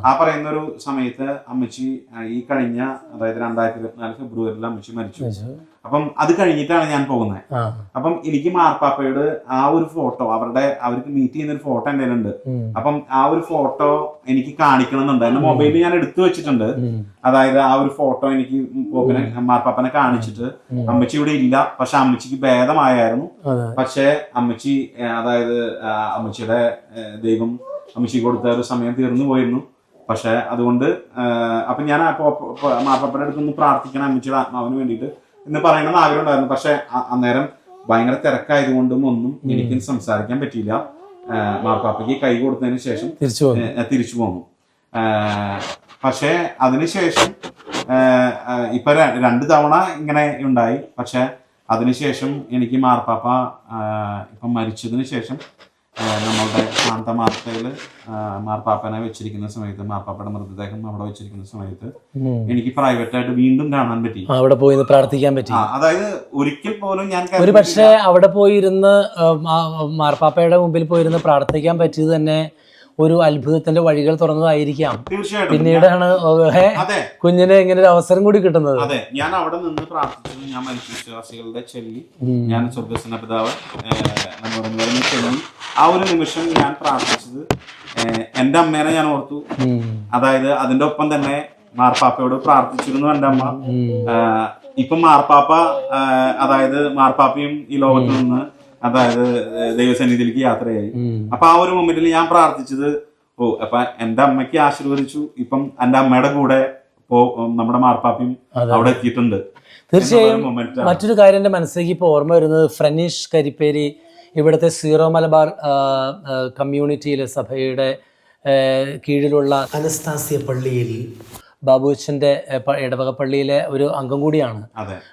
ആ പറയുന്ന ഒരു സമയത്ത് അമ്മച്ചി ഈ കഴിഞ്ഞ അതായത് 2024 ഫെബ്രുവരിയിൽ അമ്മച്ചി മരിച്ചു. അപ്പം അത് കഴിഞ്ഞിട്ടാണ് ഞാൻ പോകുന്നത്. അപ്പം എനിക്ക് മാർപ്പാപ്പയോട് ആ ഒരു ഫോട്ടോ അവർക്ക് മീറ്റ് ചെയ്യുന്ന ഒരു ഫോട്ടോ എൻ്റെ ഉണ്ട്. അപ്പം ആ ഒരു ഫോട്ടോ എനിക്ക് കാണിക്കണം എന്നുണ്ട്. എന്റെ മൊബൈലിൽ ഞാൻ എടുത്തു വെച്ചിട്ടുണ്ട്. അതായത് ആ ഒരു ഫോട്ടോ എനിക്ക് മാർപ്പാപ്പനെ കാണിച്ചിട്ട് അമ്മച്ചി ഇവിടെ ഇല്ല, പക്ഷെ അമ്മച്ചിക്ക് ഭേദമായിരുന്നു. പക്ഷെ അമ്മച്ചി അതായത് അമ്മച്ചിയുടെ ദൈവം അമ്മച്ചി കൊടുത്ത ഒരു സമയം തീർന്നു പോയിരുന്നു. പക്ഷെ അതുകൊണ്ട് അപ്പൊ ഞാൻ മാർപ്പാപ്പയുടെ അടുത്തൊന്ന് പ്രാർത്ഥിക്കണം അമ്മച്ചിയുടെ ആത്മാവിന് വേണ്ടിയിട്ട് എന്ന് പറയണമെന്ന് ആഗ്രഹം ഉണ്ടായിരുന്നു. പക്ഷെ അന്നേരം ഭയങ്കര തിരക്കായതുകൊണ്ടും ഒന്നും എനിക്ക് സംസാരിക്കാൻ പറ്റിയില്ല. മാർപ്പാപ്പയ്ക്ക് കൈ കൊടുത്തതിന് ശേഷം തിരിച്ചു പോന്നു. പക്ഷെ അതിനുശേഷം ഇപ്പൊ 2 തവണ ഇങ്ങനെ ഉണ്ടായി. പക്ഷെ അതിനുശേഷം എനിക്ക് മാർപ്പാപ്പ ഇപ്പം മരിച്ചതിന് ശേഷം നമ്മളുടെ ശാന്ത മാർത്തയിൽ മാർപ്പാപ്പനെ വെച്ചിരിക്കുന്ന സമയത്ത്, മാർപ്പാപ്പയുടെ മൃതദേഹം അവിടെ വെച്ചിരിക്കുന്ന സമയത്ത് എനിക്ക് പ്രൈവറ്റ് ആയിട്ട് വീണ്ടും കാണാൻ പറ്റി. അവിടെ പോയി പ്രാർത്ഥിക്കാൻ പറ്റി. അതായത് ഒരിക്കൽ പോലും ഞാൻ ഒരു പക്ഷേ അവിടെ പോയിരുന്ന് മാർപ്പാപ്പയുടെ മുമ്പിൽ പോയിരുന്ന് പ്രാർത്ഥിക്കാൻ പറ്റിയത് തന്നെ ഒരു അത്ഭുതത്തിന്റെ വഴികൾ തുറന്നതായിരിക്കാം. തീർച്ചയായിട്ടും പിന്നീടാണ് കുഞ്ഞിന് ഇങ്ങനെ ഒരു അവസരം കൂടി കിട്ടുന്നത്. അതെ, ഞാൻ അവിടെ നിന്ന് പ്രാർത്ഥിച്ചത് ഞാൻ മനുഷ്യ വിശ്വാസികളുടെ ചെല്ലി, ഞാൻ സ്വർഗസ്വന പിതാവ് നമ്മുടെ ചെല്ലി ആ ഒരു നിമിഷം ഞാൻ പ്രാർത്ഥിച്ചത് എന്റെ അമ്മേനെ ഞാൻ ഓർത്തു. അതായത് അതിന്റെ ഒപ്പം തന്നെ മാർപ്പാപ്പയോട് പ്രാർത്ഥിച്ചിരുന്നു എന്റെ അമ്മ. ഇപ്പം മാർപ്പാപ്പ അതായത് മാർപ്പാപ്പയും ഈ ലോകത്ത് നിന്ന് അതായത് ദൈവസന്നിധിയിലേക്ക് യാത്രയായി. അപ്പൊ ആ ഒരു മൊമെന്റിൽ ഞാൻ പ്രാർത്ഥിച്ചത് അപ്പൊ എന്റെ അമ്മയ്ക്ക് ആശീർവദിച്ചു. ഇപ്പം എന്റെ അമ്മയുടെ കൂടെ നമ്മുടെ മാർപ്പാപ്പയും അവിടെ എത്തിയിട്ടുണ്ട്. തീർച്ചയായും മറ്റൊരു കാര്യം എന്റെ മനസ്സിലേക്ക് ഇപ്പൊ ഓർമ്മ വരുന്നത് ഫ്രനീഷ് കരിപ്പേരി ഇവിടുത്തെ സീറോ മലബാർ കമ്മ്യൂണിറ്റിയിലെ സഭയുടെ കീഴിലുള്ള അനസ്താസിയ പള്ളിയിൽ ബാബുച്ചന്റെ ഇടവക പള്ളിയിലെ ഒരു അംഗം കൂടിയാണ്.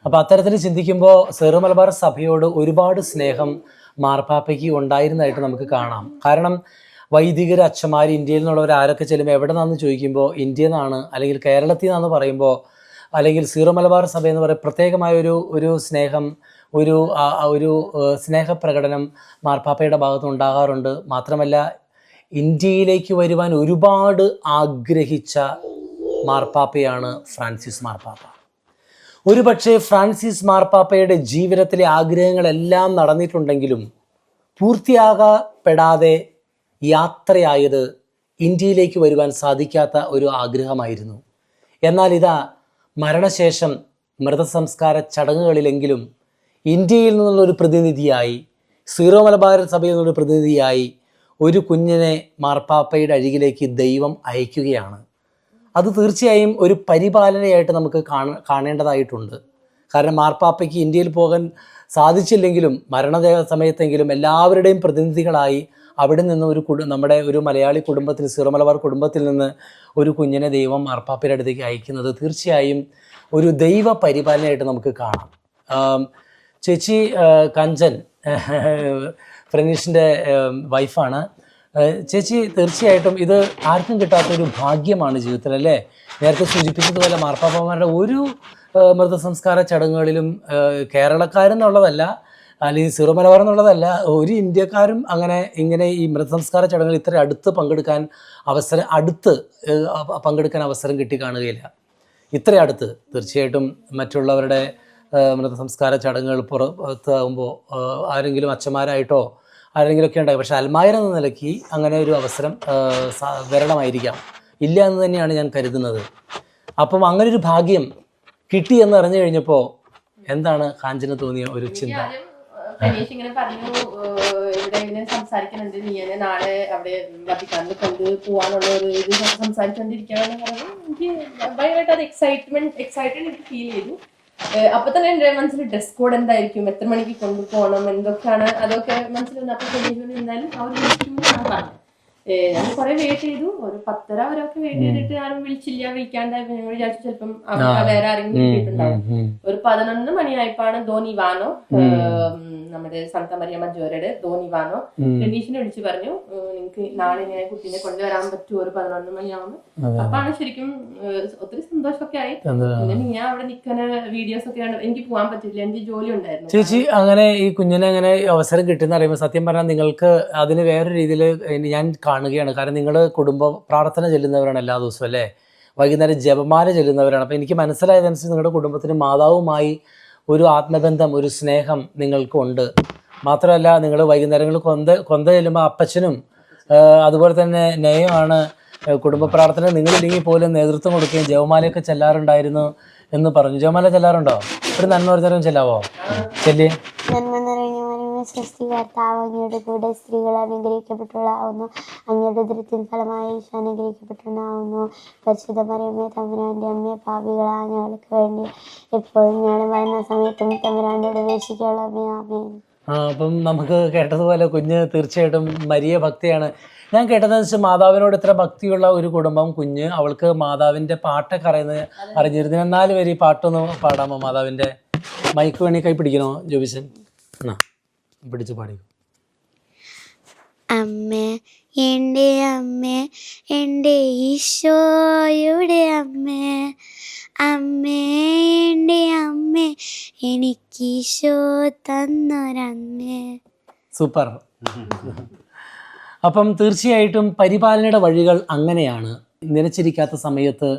അപ്പൊ അത്തരത്തിൽ ചിന്തിക്കുമ്പോൾ സീറോ മലബാർ സഭയോട് ഒരുപാട് സ്നേഹം മാർപ്പാപ്പയ്ക്ക് ഉണ്ടായിരുന്നതായിട്ട് നമുക്ക് കാണാം. കാരണം വൈദികർ അച്ഛന്മാർ ഇന്ത്യയിൽ നിന്നുള്ളവർ ആരൊക്കെ ചെല്ലുമ്പോൾ എവിടെ നിന്നാന്ന് ചോദിക്കുമ്പോൾ ഇന്ത്യയിൽ നിന്നാണ്, അല്ലെങ്കിൽ കേരളത്തിൽ നിന്നാന്ന് പറയുമ്പോൾ, അല്ലെങ്കിൽ സീറോ മലബാർ സഭ എന്ന് പറയുന്ന പ്രത്യേകമായ ഒരു സ്നേഹം, ഒരു സ്നേഹപ്രകടനം മാർപ്പാപ്പയുടെ ഭാഗത്ത് ഉണ്ടാകാറുണ്ട്. മാത്രമല്ല ഇന്ത്യയിലേക്ക് വരുവാൻ ഒരുപാട് ആഗ്രഹിച്ച മാർപ്പാപ്പയാണ് ഫ്രാൻസിസ് മാർപ്പാപ്പ. ഒരുപക്ഷെ ഫ്രാൻസിസ് മാർപ്പാപ്പയുടെ ജീവിതത്തിലെ ആഗ്രഹങ്ങളെല്ലാം നടന്നിട്ടുണ്ടെങ്കിലും പൂർത്തിയാകപ്പെടാതെ യാത്രയായത് ഇന്ത്യയിലേക്ക് വരുവാൻ സാധിക്കാത്ത ഒരു ആഗ്രഹമായിരുന്നു. എന്നാൽ ഇതാ മരണശേഷം മൃതസംസ്കാര ചടങ്ങുകളിലെങ്കിലും ഇന്ത്യയിൽ നിന്നുള്ളൊരു പ്രതിനിധിയായി, സീറോ മലബാർ സഭയിൽ നിന്നൊരു പ്രതിനിധിയായി ഒരു കുഞ്ഞിനെ മാർപ്പാപ്പയുടെ അരികിലേക്ക് ദൈവം അയക്കുകയാണ്. അത് തീർച്ചയായും ഒരു പരിപാലനയായിട്ട് നമുക്ക് കാണേണ്ടതായിട്ടുണ്ട്. കാരണം മാർപ്പാപ്പയ്ക്ക് ഇന്ത്യയിൽ പോകാൻ സാധിച്ചില്ലെങ്കിലും മരണദേഹ സമയത്തെങ്കിലും എല്ലാവരുടെയും പ്രതിനിധികളായി അവിടെ നിന്ന് നമ്മുടെ ഒരു മലയാളി കുടുംബത്തിൽ, സീറോ മലബാർ കുടുംബത്തിൽ നിന്ന് ഒരു കുഞ്ഞിനെ ദൈവം മാർപ്പാപ്പയുടെ അടുത്തേക്ക് അയക്കുന്നത് തീർച്ചയായും ഒരു ദൈവ പരിപാലനയായിട്ട് നമുക്ക് കാണാം. ചേച്ചി കഞ്ചൻ ഫ്രനീഷിൻ്റെ വൈഫാണ്. ചേച്ചി, തീർച്ചയായിട്ടും ഇത് ആർക്കും കിട്ടാത്തൊരു ഭാഗ്യമാണ് ജീവിതത്തിൽ, അല്ലേ? നേരത്തെ സൂചിപ്പിച്ചതുപോലെ മാർപ്പാപ്പമാരുടെ ഒരു മൃതസംസ്കാര ചടങ്ങുകളിലും കേരളക്കാരെന്നുള്ളതല്ല, അല്ലെങ്കിൽ സീറോ മലബാർ എന്നുള്ളതല്ല, ഒരു ഇന്ത്യക്കാരും ഇങ്ങനെ ഈ മൃതസംസ്കാര ചടങ്ങുകൾ ഇത്ര അടുത്ത് പങ്കെടുക്കാൻ അവസരം കിട്ടി കാണുകയില്ല. ഇത്ര അടുത്ത്. തീർച്ചയായിട്ടും മറ്റുള്ളവരുടെ മൃതസംസ്കാര ചടങ്ങുകൾ പുറത്താകുമ്പോൾ ആരെങ്കിലും അച്ഛന്മാരായിട്ടോ ആരെങ്കിലുമൊക്കെ ഉണ്ടായി. പക്ഷേ അൽമായർ എന്ന നിലയ്ക്ക് അങ്ങനെ ഒരു അവസരം വിരളമായിരിക്കാം, ഇല്ല എന്ന് തന്നെയാണ് ഞാൻ കരുതുന്നത്. അപ്പം അങ്ങനൊരു ഭാഗ്യം കിട്ടി എന്ന് അറിഞ്ഞു കഴിഞ്ഞപ്പോൾ എന്താണ് കാഞ്ചന തോന്നിയ ഒരു ചിന്ത? അനീഷ് ഇങ്ങനെ പറഞ്ഞു ഇവിടെ ഇങ്ങനെ സംസാരിക്കുന്നുണ്ട്, നീ എന്നെ നാളെ അവിടെ വത്തിക്കാനിൽ കൊണ്ട് പോവാനുള്ള ഒരു ഇത് സംസാരിച്ചുകൊണ്ടിരിക്കുകയാണെന്ന് പറഞ്ഞു. എനിക്ക് ഭയങ്കരമായിട്ട് അത് എക്സൈറ്റഡ് എനിക്ക് ഫീൽ ചെയ്തു. അപ്പൊ തന്നെ എന്റെ മനസ്സിൽ ഡ്രസ് കോഡ് എന്തായിരിക്കും, എത്ര മണിക്ക് കൊണ്ടുപോകണം, എന്തൊക്കെയാണ് അതൊക്കെ മനസ്സിൽ വന്നു. അപ്പൊ എന്തായാലും അവർ വിളിക്കുമെന്നാണ് പറഞ്ഞത്. ഞാൻ കുറെ വെയിറ്റ് ചെയ്തു, ഒരു 10:30 വരെയൊക്കെ വെയിറ്റ് ചെയ്തിട്ട് ആരും വിളിക്കാണ്ടായി. ഞങ്ങൾ വിചാരിച്ചു ചിലപ്പം വേറെ ആരെങ്കിലും കിട്ടിയിട്ടുണ്ടാവും. ഒരു 11 മണിയായപ്പോഴാണ് ധോനി വാനോ, നമ്മുടെ സാന്താ മരിയ മജോറയുടെ ധോനി വാനോ രനീഷിനെ വിളിച്ചു പറഞ്ഞു, നിങ്ങക്ക് നാളെ ഇങ്ങനെ കുട്ടീനെ കൊണ്ടുവരാൻ പറ്റുമോ, ഒരു 11 മണിയാവുന്നു. അപ്പാണ് ശരിക്കും ഒത്തിരി സന്തോഷമൊക്കെ ആയി. പിന്നെ ഞാൻ അവിടെ നിൽക്കുന്ന വീഡിയോസ് ഒക്കെ എനിക്ക് പോകാൻ പറ്റില്ല, എനിക്ക് ജോലി ഉണ്ടായിരുന്നു. ചേച്ചി അങ്ങനെ ഈ കുഞ്ഞിനെ അങ്ങനെ അവസരം കിട്ടുന്ന അറിയുമ്പോൾ സത്യം പറഞ്ഞാൽ നിങ്ങൾക്ക് അതിന് വേറെ രീതിയിൽ ഞാൻ കാണുകയാണ്. കാരണം നിങ്ങൾ കുടുംബ പ്രാർത്ഥന ചെല്ലുന്നവരാണ് എല്ലാ ദിവസവും അല്ലേ, വൈകുന്നേരം ജപമാല ചെല്ലുന്നവരാണ്. അപ്പം എനിക്ക് മനസ്സിലായതനുസരിച്ച് നിങ്ങളുടെ കുടുംബത്തിന് മാതാവുമായി ഒരു ആത്മബന്ധം, ഒരു സ്നേഹം നിങ്ങൾക്കുണ്ട്. മാത്രമല്ല നിങ്ങൾ വൈകുന്നേരങ്ങളിൽ കൊന്ത ചെല്ലുമ്പോൾ അപ്പച്ചനും അതുപോലെ തന്നെ നെയ്യുമാണ് കുടുംബ പ്രാർത്ഥന നിങ്ങളില്ലെങ്കിൽ പോലും നേതൃത്വം കൊടുക്കുകയും ജപമാലയൊക്കെ ചെല്ലാറുണ്ടായിരുന്നു എന്ന് പറഞ്ഞു. ജപമാല ചെല്ലാറുണ്ടോ? ഒരു നന്മ പറഞ്ഞാലും ചെല്ലാവോ? ചെല്ലിയേ. നന്മ നിറഞ്ഞ മറിയമേ, സ്വസ്തി, കർത്താവ് അങ്ങയുടെ കൂടെ സ്ത്രീകൾ അനുഗ്രഹിക്കപ്പെട്ടവളാവുന്നു, അങ്ങയുടെ ഉദരത്തിൻ ഫലമായി ഈശോ അനുഗ്രഹിക്കപ്പെട്ടവനാവുന്നു. പരിശുദ്ധ മറിയമേ, തമ്പുരാന്റെ അമ്മയെ, പാപികളായ ഞങ്ങൾക്ക് വേണ്ടി എപ്പോഴും ഞങ്ങൾ മരണ സമയത്തും തമ്പുരാനോട് അപേക്ഷിക്കണമേ. ആമേൻ. അപ്പം നമുക്ക് കേട്ടതുപോലെ കുഞ്ഞ് തീർച്ചയായിട്ടും മരിയ ഭക്തിയാണ്. ഞാൻ കേട്ടതെന്ന് വെച്ചാൽ മാതാവിനോട് ഇത്ര ഭക്തിയുള്ള ഒരു കുടുംബം കുഞ്ഞ്, അവൾക്ക് മാതാവിൻ്റെ പാട്ടൊക്കെ അറിഞ്ഞിരുന്നു. 4 പേര് ഈ പാട്ടൊന്ന് പാടാമോ? മാതാവിൻ്റെ മൈക്ക് വേണി കൈ പിടിക്കണോ ജോബിസൻ? എന്നാ പിടിച്ച് പാടിക്കോ. അമ്മേ, എൻ്റെ അമ്മേ, എൻ്റെ ഈശോയുടെ അമ്മേ, അമ്മേ, എൻ്റെ അമ്മേ, എനിക്ക് ഈശോ തന്നൊരമ്മേ. സൂപ്പർ. അപ്പം തീർച്ചയായിട്ടും പരിപാലനയുടെ വഴികൾ അങ്ങനെയാണ്. നിലച്ചിരിക്കാത്ത സമയത്ത്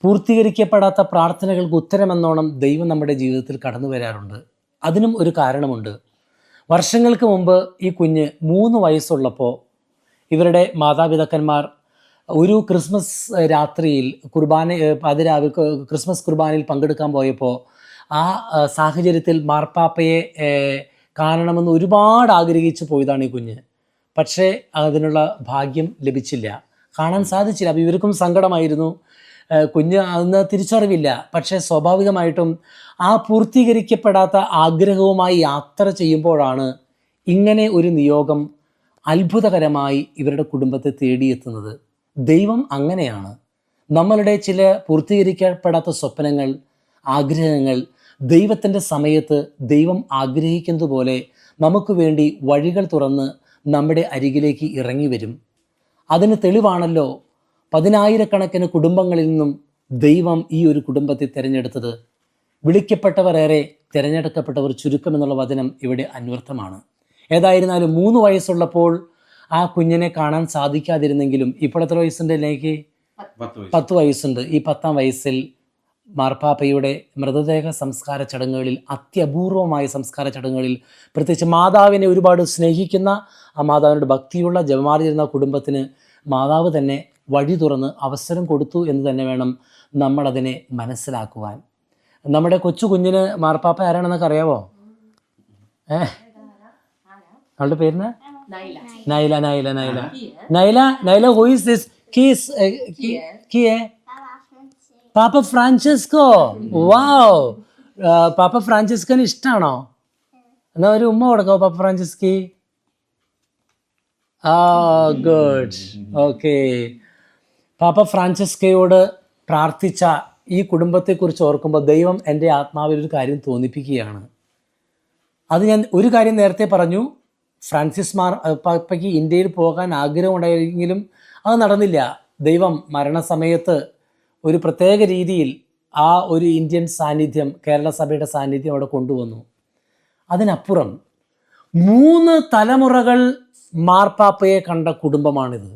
പൂർത്തീകരിക്കപ്പെടാത്ത പ്രാർത്ഥനകൾക്ക് ഉത്തരമെന്നോണം ദൈവം നമ്മുടെ ജീവിതത്തിൽ കടന്നു വരാറുണ്ട്. അതിനും ഒരു കാരണമുണ്ട്. വർഷങ്ങൾക്ക് മുമ്പ് ഈ കുഞ്ഞ് 3 വയസ്സുള്ളപ്പോൾ ഇവരുടെ മാതാപിതാക്കന്മാർ ഒരു ക്രിസ്മസ് രാത്രിയിൽ ക്രിസ്മസ് കുർബാനയിൽ പങ്കെടുക്കാൻ പോയപ്പോൾ ആ സാഹചര്യത്തിൽ മാർപ്പാപ്പയെ കാണണമെന്ന് ഒരുപാട് ആഗ്രഹിച്ചു പോയതാണ് ഈ കുഞ്ഞ്. പക്ഷേ അതിനുള്ള ഭാഗ്യം ലഭിച്ചില്ല, കാണാൻ സാധിച്ചില്ല. അപ്പോൾ ഇവർക്കും സങ്കടമായിരുന്നു. കുഞ്ഞ് അന്ന് തിരിച്ചറിവില്ല. പക്ഷേ സ്വാഭാവികമായിട്ടും ആ പൂർത്തീകരിക്കപ്പെടാത്ത ആഗ്രഹവുമായി യാത്ര ചെയ്യുമ്പോഴാണ് ഇങ്ങനെ ഒരു നിയോഗം അത്ഭുതകരമായി ഇവരുടെ കുടുംബത്തെ തേടിയെത്തുന്നത്. ദൈവം അങ്ങനെയാണ്. നമ്മളുടെ ചില പൂർത്തീകരിക്കപ്പെടാത്ത സ്വപ്നങ്ങൾ, ആഗ്രഹങ്ങൾ ദൈവത്തിൻ്റെ സമയത്ത് ദൈവം ആഗ്രഹിക്കുന്നത് പോലെ നമുക്ക് വേണ്ടി വഴികൾ തുറന്ന് നമ്മുടെ അരികിലേക്ക് ഇറങ്ങി വരും. അതിന് തെളിവാണല്ലോ 10,000-കണക്കിന് കുടുംബങ്ങളിൽ നിന്നും ദൈവം ഈ ഒരു കുടുംബത്തെ തിരഞ്ഞെടുത്തത്. വിളിക്കപ്പെട്ടവർ ഏറെ, തിരഞ്ഞെടുക്കപ്പെട്ടവർ ചുരുക്കം എന്നുള്ള വചനം ഇവിടെ അന്വർത്ഥമാണ്. ഏതായിരുന്നാലും 3 വയസ്സുള്ളപ്പോൾ ആ കുഞ്ഞിനെ കാണാൻ സാധിക്കാതിരുന്നെങ്കിലും ഇപ്പോൾ എത്ര വയസ്സുണ്ട്? എനിക്ക് 10 വയസ്സുണ്ട്. ഈ 10ാം വയസ്സിൽ മാർപ്പാപ്പയുടെ മൃതദേഹ സംസ്കാര ചടങ്ങുകളിൽ, അത്യപൂർവമായ സംസ്കാര ചടങ്ങുകളിൽ, പ്രത്യേകിച്ച് മാതാവിനെ ഒരുപാട് സ്നേഹിക്കുന്ന, ആ മാതാവിനോട് ഭക്തിയുള്ള ജപമാല കുടുംബത്തിന് മാതാവ് തന്നെ വഴി തുറന്ന് അവസരം കൊടുത്തു എന്ന് തന്നെ വേണം നമ്മളതിനെ മനസ്സിലാക്കുവാൻ. നമ്മുടെ കൊച്ചു കുഞ്ഞിന് മാർപ്പാപ്പ ആരാണെന്നൊക്കെ അറിയാവോ? അവളുടെ പേരിന് Nyla. Nyla Nyla Nyla Nyla who is this? പാപ്പ ഫ്രാൻസിസ്കോ. വാവ്, പാപ്പ ഫ്രാൻസിസ്കോന് ഇഷ്ടമാണോ? എന്നാ ഒരു ഉമ്മ കൊടുക്കാവോ പാപ്പ ഫ്രാൻസിസ്കി? Good, okay. പാപ്പ ഫ്രാൻസിസ്കയോട് പ്രാർത്ഥിച്ച ഈ കുടുംബത്തെക്കുറിച്ച് ഓർക്കുമ്പോൾ ദൈവം എൻ്റെ ആത്മാവിൽ ഒരു കാര്യം തോന്നിപ്പിക്കുകയാണ്. അത് ഞാൻ ഒരു കാര്യം നേരത്തെ പറഞ്ഞു, ഫ്രാൻസിസ് പാപ്പയ്ക്ക് ഇന്ത്യയിൽ പോകാൻ ആഗ്രഹമുണ്ടായെങ്കിലും അത് നടന്നില്ല. ദൈവം മരണസമയത്ത് ഒരു പ്രത്യേക രീതിയിൽ ആ ഒരു ഇന്ത്യൻ സാന്നിധ്യം, കേരള സഭയുടെ സാന്നിധ്യം അവിടെ കൊണ്ടുവന്നു. അതിനപ്പുറം 3 തലമുറകൾ മാർപ്പാപ്പയെ കണ്ട കുടുംബമാണിത്.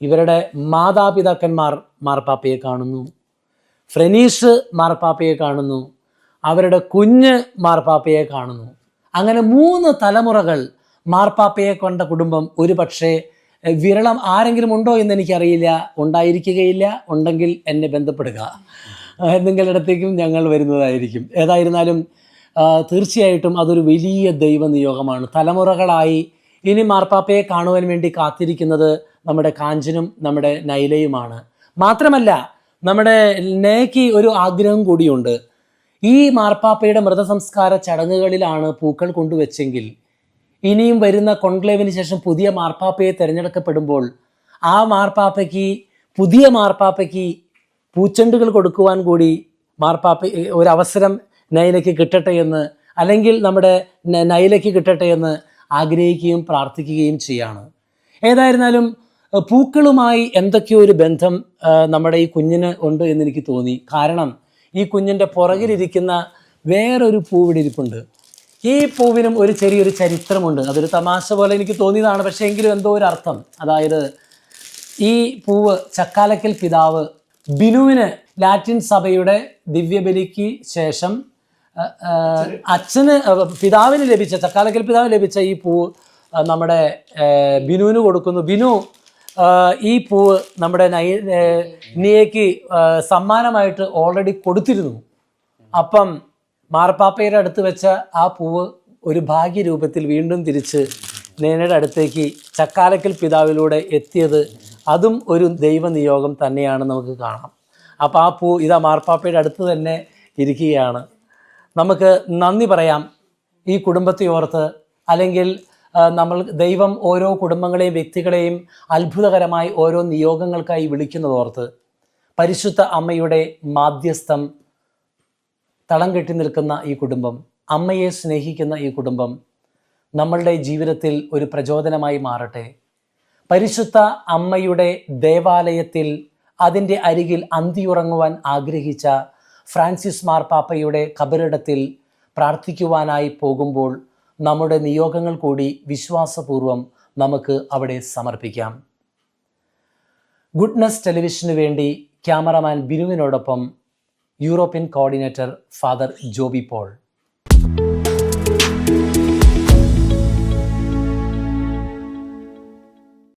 ഇവരുടെ മാതാപിതാക്കന്മാർ മാർപ്പാപ്പയെ കാണുന്നു, ഫ്രെനീഷ് മാർപ്പാപ്പയെ കാണുന്നു, അവരുടെ കുഞ്ഞ് മാർപ്പാപ്പയെ കാണുന്നു. അങ്ങനെ 3 തലമുറകൾ മാർപ്പാപ്പയെ കണ്ട കുടുംബം ഒരു പക്ഷേ വിരളം. ആരെങ്കിലും ഉണ്ടോ എന്ന് എനിക്കറിയില്ല, ഉണ്ടായിരിക്കുകയില്ല. ഉണ്ടെങ്കിൽ എന്നെ ബന്ധപ്പെടുക, നിങ്ങളുടെ അടുത്തേക്കും ഞങ്ങൾ വരുന്നതായിരിക്കും. ഏതായിരുന്നാലും തീർച്ചയായിട്ടും അതൊരു വലിയ ദൈവനിയോഗമാണ്. തലമുറകളായി ഇനി മാർപ്പാപ്പയെ കാണുവാൻ വേണ്ടി കാത്തിരിക്കുന്നത് നമ്മുടെ കാഞ്ചനും നമ്മുടെ നൈലയുമാണ്. മാത്രമല്ല നമ്മുടെ നേക്ക് ഒരു ആഗ്രഹം കൂടിയുണ്ട്. ഈ മാർപ്പാപ്പയുടെ മൃതസംസ്കാര ചടങ്ങുകളിലാണ് പൂക്കൾ കൊണ്ടുവച്ചെങ്കിൽ ഇനിയും വരുന്ന കോൺക്ലേവിന് ശേഷം പുതിയ മാർപ്പാപ്പയെ തിരഞ്ഞെടുക്കപ്പെടുമ്പോൾ ആ പുതിയ മാർപ്പാപ്പയ്ക്ക് പൂച്ചെണ്ടുകൾ കൊടുക്കുവാൻ കൂടി ഒരവസരം നൈലയ്ക്ക് കിട്ടട്ടെ എന്ന്, അല്ലെങ്കിൽ നമ്മുടെ നൈലയ്ക്ക് കിട്ടട്ടെ എന്ന് ആഗ്രഹിക്കുകയും പ്രാർത്ഥിക്കുകയും ചെയ്യാണ്. ഏതായിരുന്നാലും പൂക്കളുമായി എന്തൊക്കെയോ ഒരു ബന്ധം നമ്മുടെ ഈ കുഞ്ഞിന് ഉണ്ട് എന്നെനിക്ക് തോന്നി. കാരണം ഈ കുഞ്ഞിൻ്റെ പുറകിലിരിക്കുന്ന വേറൊരു പൂവിടെ ഇരിപ്പുണ്ട്. ഈ പൂവിനും ഒരു ചെറിയൊരു ചരിത്രമുണ്ട്. അതൊരു തമാശ പോലെ എനിക്ക് തോന്നിയതാണ്, പക്ഷേ എങ്കിലും എന്തോ ഒരു അർത്ഥം. അതായത് ഈ പൂവ് ചക്കാലക്കൽ പിതാവ് ബിനുവിന് ലാറ്റിൻ സഭയുടെ ദിവ്യബലിക്ക് ശേഷം പിതാവിന് ലഭിച്ച, ചക്കാലക്കൽ പിതാവിന് ലഭിച്ച ഈ പൂവ് നമ്മുടെ ബിനുവിന് കൊടുക്കുന്നു. ബിനു ഈ പൂവ് നമ്മുടെ നിയയ്ക്ക് സമ്മാനമായിട്ട് ഓൾറെഡി കൊടുത്തിരുന്നു. അപ്പം മാർപ്പാപ്പയുടെ അടുത്ത് വെച്ച ആ പൂവ് ഒരു ഭാഗ്യരൂപത്തിൽ വീണ്ടും തിരിച്ച് നേനയുടെ അടുത്തേക്ക് ചക്കാലക്കൽ പിതാവിലൂടെ എത്തിയത് അതും ഒരു ദൈവനിയോഗം തന്നെയാണ് നമുക്ക് കാണാം. അപ്പോൾ ആ പൂ ഇതാ മാർപ്പാപ്പയുടെ അടുത്ത് തന്നെ ഇരിക്കുകയാണ്. നമുക്ക് നന്ദി പറയാം ഈ കുടുംബത്തെ ഓർത്ത്. അല്ലെങ്കിൽ ദൈവം ഓരോ കുടുംബങ്ങളെയും വ്യക്തികളെയും അത്ഭുതകരമായി ഓരോ നിയോഗങ്ങൾക്കായി വിളിക്കുന്നതോർത്ത്. പരിശുദ്ധ അമ്മയുടെ മാധ്യസ്ഥം തളം കെട്ടി നിൽക്കുന്ന ഈ കുടുംബം, അമ്മയെ സ്നേഹിക്കുന്ന ഈ കുടുംബം നമ്മളുടെ ജീവിതത്തിൽ ഒരു പ്രചോദനമായി മാറട്ടെ. പരിശുദ്ധ അമ്മയുടെ ദേവാലയത്തിൽ അതിൻ്റെ അരികിൽ അന്തിയുറങ്ങുവാൻ ആഗ്രഹിച്ച ഫ്രാൻസിസ് മാർപ്പാപ്പയുടെ ഖബറിടത്തിൽ പ്രാർത്ഥിക്കുവാനായി പോകുമ്പോൾ നമ്മുടെ നിയോഗങ്ങൾ കൂടി വിശ്വാസപൂർവം നമുക്ക് അവിടെ സമർപ്പിക്കാം. ഗുഡ്നസ് ടെലിവിഷന് വേണ്ടി ക്യാമറമാൻ ബിനുവിനോടൊപ്പം European coordinator father Joby Paul.